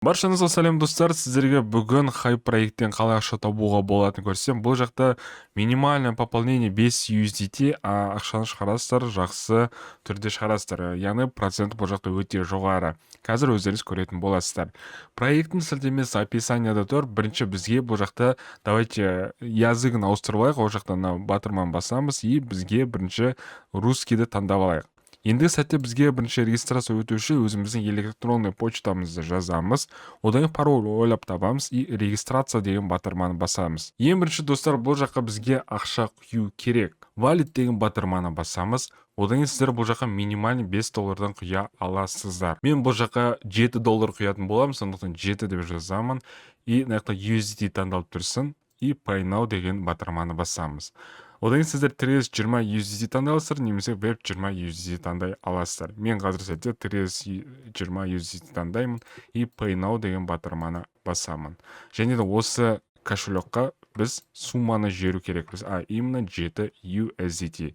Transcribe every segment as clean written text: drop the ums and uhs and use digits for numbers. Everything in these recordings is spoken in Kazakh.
Баршаңызға сәлем достар, сіздерге бүгін хайп проекттен қалай ақша табуға болатынын көрсетемін. Бұл жақта минимальный пополнение 5 USDT ақшаны шығарасыздар, жақсы түрде шығарасыздар. Яғни проценті бұл жақта өте жоғары. Қазір өздеріңіз көретін боласыздар. Проекттің сілтемесі описанияда тұр. Бірінші бізге бұл жақта давайте языгын ауыстырып алайық. Ол жақта батырман басамыз и бізге бірінші русскийді таңдап алайық. Ендігі сәтте бізге бірінші регистрация өту үшін өзіміздің электронный почтамызды жазамыз, одан кейін пароль ойлап табамыз и регистрация деген батырманы басамыз. Ең бірінші достар, бұл жаққа бізге ақша құю керек. Валид деген батырманы басамыз. Одан кейін сіздер бұл жаққа минимальный $5 құя аласыздар. Мен бұл жаққа $7 құятын боламын, сондықтан 7 деп жазамын. И мына USDT таңдалып тұрсын и Pay Now деген батырманы басамыз. Одан кейін сіздер 320 USDT таңдай аласыздар, немесе Web 20 USDT таңдай аласыздар. Мен қазір сәтте 320 USDT таңдаймын и Pay Now деген батырманы басамын. Және де осы кошелекқа біз сумманы жіберу керекпіз, именно 7 USDT.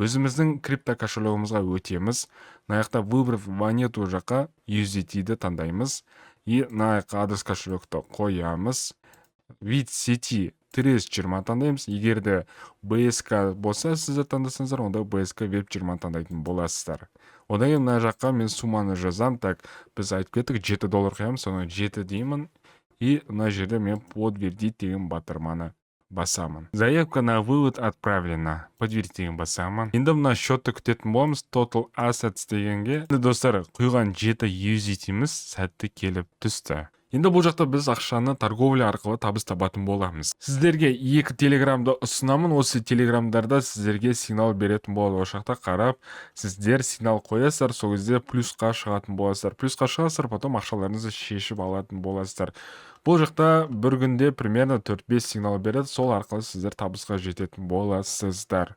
Өзіміздің крипто кошелегімізге өтеміз. Мына выбрав монету жаққа USDT-ді таңдаймыз и мына адрес кошелекті қоямыз. Вид сети 320 таңдаймыз. Егер де BSK болса, сіздер таңдасаңыздар, онда BSK Web 20 таңдайтын боласыздар. Одан кейін мына жаққа мен сумманы жазам. Так, біз айтып кеттік, $7 қоямыз, соны 7 деймін. И мына жерде мен подтвердить деген батырманы басамын. Заявка на вывод отправлена. Подтвердить деген басамын. Енді мына счетты күтетін боламыз. Total assets дегенге. Достар, құйған 7 USDT-міз сәтті келіп түсті. Енді бұл жақта біз ақшаны торговля арқылы табыс табатын боламыз. Сіздерге 2 телеграмды ұсынамын. Осы телеграмдарда сіздерге сигнал беретін болады. Ол жақта қарап, сіздер сигнал қоясыздар, сол кезде плюсқа шығатын боласыздар. Плюсқа шығасыздар, потом ақшаларыңызды шешіп алатын боласыздар. Бұл жақта бір күнде примерно 4-5 сигнал береді, сол арқылы сіздер табысқа жететін боласыздар.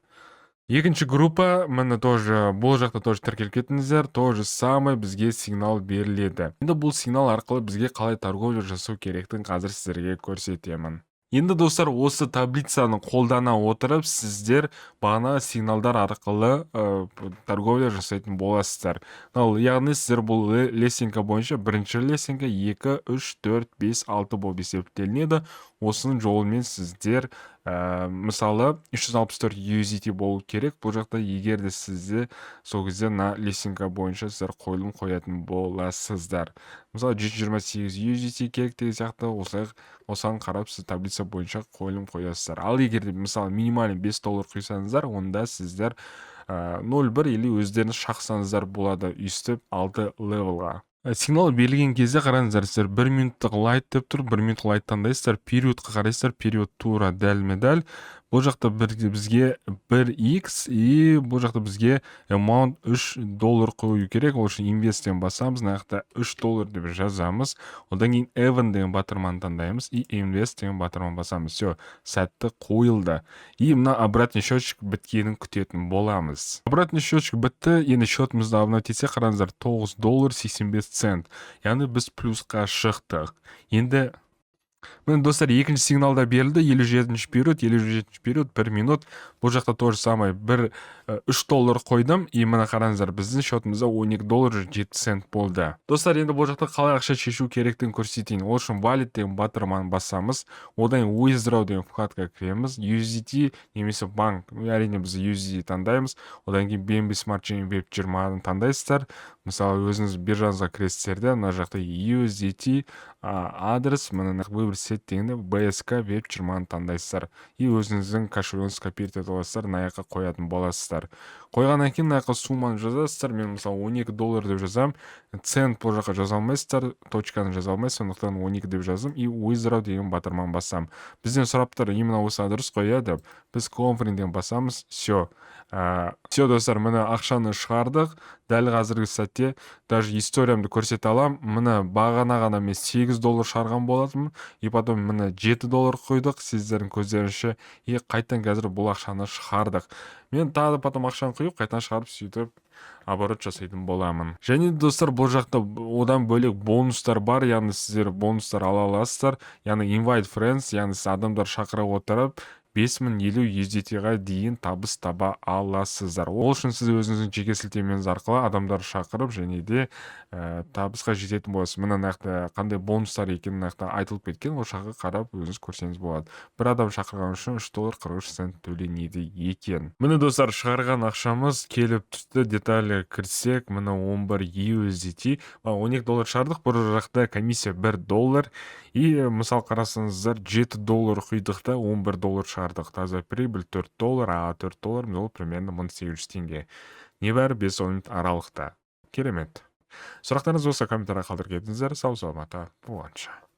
Екінші группа, мені тоже, бұл жақта тоже тіркеліп кетіңіздер, тоже самый бізге сигнал беріледі. Енді бұл сигнал арқылы бізге қалай торговля жасау керектігін қазір сіздерге көрсетемін. Енді достар, осы таблицаны қолдана отырып, сіздер бағана сигналдар арқылы торговля жасайтын боласыздар. Яғни сіздер бұл лесенка бойынша бірінші лесенка 2, 3, 4, 5, 6 болып есептелінеді. Осының жолымен сіздер мысалы 364 USDT болу керек. Бұл жақта егер де сізде сол кезде на лесенка бойынша сіздер қойылым қоятын боласыздар. Мысалы 128 USDT керек деген сияқты осыған қарап сіз таблица бойынша қойылым қоясыздар. Ал егер де мысалы минимальный $5 құйсаңыздар, онда сіздер 0.1 или өздеріңіз шақсаңыздар болады үстіп 6 левелға. Сигнал берілген кезде қараңыздар, сіздер 1 минуттық лайт деп тұр, 1 минут лайт таңдайсыздар, периодқа қарайсыздар, период тура дәлме-дәл. Бұл жақта бізге 1x и бұл жақта бізге amount $3 қою керек. Ол үшін инвестен басамыз, нақта $3 деп жазамыз. Одан кейін even деген батырманы таңдаймыз и invest деген батырманы басамыз. Все, сәтті қойылды. И мына обратный счетчик біткенін күтетін боламыз. Обратный счетчик бітті, енді счетымызды обновить етсе, қараңыздар, $9.85. Яғни біз плюсқа шықтық. Енді міне достар, екінші сигналда берілді, 57 период 1 минут. Бұл жақта тоже самай $3 қойдым, и мына қараңыздар, біздің счетымызда $12.07 болды. Достар, енді бұл жақта қалай ақша шешу керектігін көрсетейін. Ол үшін валид деген батырманы басамыз, одан withdraw деген вкладқа кіреміз, USDT немесе банк, әрине біз USDT таңдаймыз, одан кейін BNB Smart Chain Web 20-ны таңдайсыздар. Мысалы, өзіңіз биржаңызға кіресіздерде, мына жақта USDT адрес, мына выбор сет дегенде BSK Web 20-ны таңдайсыздар. И өзіңіздің кошелегіңізді копировать етіп аласыздар, мына жаққа қоятын боласыздар. Қойғаннан кейін мына жаққа сумманы жазасыздар. Мен мысалы $12 деп жазам. Цент бұл жаққа жаза алмайсыздар, точканы жаза алмайсыз, сондықтан 12 деп жаздым и withdraw деген батырманы басам. Бізден сұраптар именно осы адрес қоя деп. Біз confirm деген басамыз. Все. Все, достар, міне ақшаны шығардық. Дәл қазіргі сәтте даже историямды көрсете алам. Міне бағана ғана мен $8 шығарған болатым. И потом міне $7 қойдық, сіздердің көздерінше. И қайтан қазір бұл ақшаны шығардық. Мен тағы потом ақшаны құйып, қайтан шығарып сөйтіп оборот жасайтын боламын. Және достар, бұл жақта одан бөлек бонустар бар, яғни сіздер бонустар ала аласыздар. Яғни invite friends, яғни сіз адамдар шақыра отырып 5050 USDT-ға дейін табыс таба аласыздар. Ол үшін сіз өзіңіздің жеке сілтемеңіз арқылы адамдар шақырып және де табысқа жететін боласыз. Мына жақта қандай бонустар екені мына жақта айтылып кеткен, ол жаққа қарап өзіңіз көрсеңіз болады. Бір адам шақырған үшін $3.43 төленеді екен. Міне достар, шығарған ақшамыз келіп түсті. Деталі кірсек, міне 11 USDT, $12 шығардық. Бір жақта комиссия $1. И мысал қарасаңыздар, $7 құйдық та $11 шығардық. Таза прибыль $4, а $4 ол примерно 1800 теңге. Небәрі 5-10 минут аралықта. Керемет. Сұрақтарыңыз болса комментария қалдырып кетіңіздер. Сау саламатта болғанша.